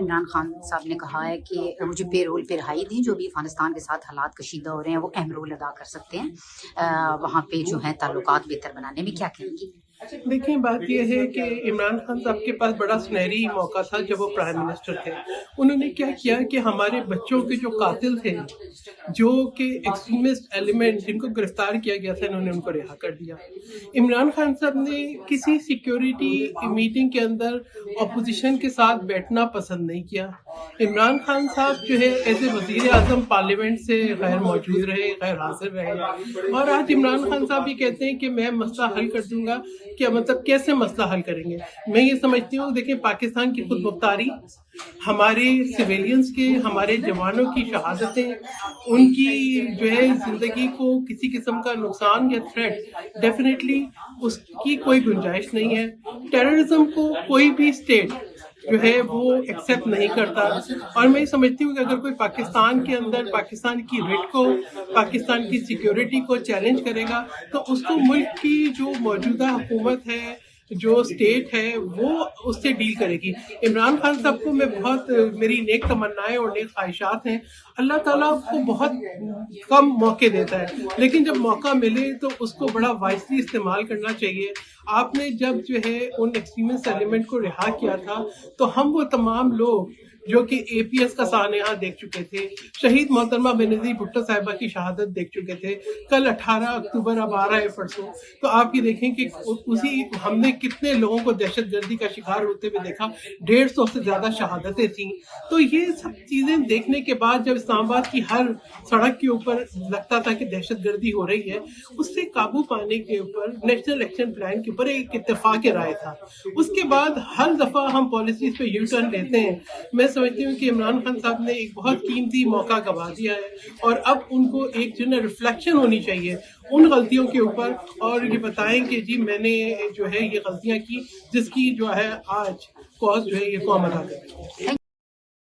عمران خان صاحب نے کہا ہے کہ مجھے پے رول پہ رہائی دیں، جو بھی افغانستان کے ساتھ حالات کشیدہ ہو رہے ہیں وہ اہم رول ادا کر سکتے ہیں وہاں پہ جو ہیں تعلقات بہتر بنانے میں. کیا کہیں گی؟ دیکھیں، بات یہ ہے کہ عمران خان صاحب کے پاس بڑا سنہری موقع تھا جب وہ پرائم منسٹر تھے. انہوں نے کیا کیا کہ ہمارے بچوں کے جو قاتل تھے، جو کہ ایکسٹریمسٹ ایلیمنٹ جن کو گرفتار کیا گیا تھا، انہوں نے ان کو رہا کر دیا. عمران خان صاحب نے کسی سیکیورٹی میٹنگ کے اندر اپوزیشن کے ساتھ بیٹھنا پسند نہیں کیا. عمران خان صاحب جو ہے ایز اے وزیر اعظم پارلیمنٹ سے غیر موجود رہے، غیر حاضر رہے. اور آج عمران خان صاحب یہ کہتے ہیں کہ میں مسئلہ حل کر دوں گا. کیا مطلب کیسے مسئلہ حل کریں گے؟ میں یہ سمجھتی ہوں، دیکھیں، پاکستان کی خود مختاری، ہمارے سویلینز کے، ہمارے جوانوں کی شہادتیں، ان کی جو ہے زندگی کو کسی قسم کا نقصان یا تھریٹ، ڈیفینیٹلی اس کی کوئی گنجائش نہیں ہے. ٹیررزم کو کوئی بھی اسٹیٹ جو ہے وہ ایکسیپٹ نہیں کرتا. اور میں یہ سمجھتی ہوں کہ اگر کوئی پاکستان کے اندر پاکستان کی ریٹ کو، پاکستان کی سیکیورٹی کو چیلنج کرے گا تو اس کو ملک کی جو موجودہ حکومت ہے، جو اسٹیٹ ہے، وہ اس سے ڈیل کرے گی. عمران خان صاحب کو میں بہت، میری نیک تمنائیں اور نیک خواہشات ہیں. اللہ تعالیٰ کو بہت کم موقع دیتا ہے، لیکن جب موقع ملے تو اس کو بڑا وائسلی استعمال کرنا چاہیے. آپ نے جب جو ہے ان ایکسٹریمسٹ ایلیمنٹ کو رہا کیا تھا تو ہم وہ تمام لوگ جو کہ اے پی ایس کا سانحہ دیکھ چکے تھے، شہید محترمہ بینظیر بھٹو صاحبہ کی شہادت دیکھ چکے تھے. کل 18 اکتوبر اب آ رہا ہے پرسوں، تو آپ یہ دیکھیں کہ اسی ہم نے کتنے لوگوں کو دہشت گردی کا شکار ہوتے ہوئے دیکھا. 150 سے زیادہ شہادتیں تھیں. تو یہ سب چیزیں دیکھنے کے بعد جب اسلام آباد کی ہر سڑک کے اوپر لگتا تھا کہ دہشت گردی ہو رہی ہے، اس سے قابو پانے کے اوپر نیشنل ایکشن پلان کے اوپر ایک اتفاق رائے تھا. اس کے بعد ہر دفعہ ہم پالیسیز پہ یو ٹرن لیتے ہیں. میں سمجھتی ہوں کہ عمران خان صاحب نے ایک بہت قیمتی موقع گنوا دیا ہے، اور اب ان کو ایک جو ہے ریفلیکشن ہونی چاہیے ان غلطیوں کے اوپر، اور یہ بتائیں کہ جی میں نے جو ہے یہ غلطیاں کی جس کی جو ہے آج کاز جو ہے یہ قوم ادا کر رہی ہے.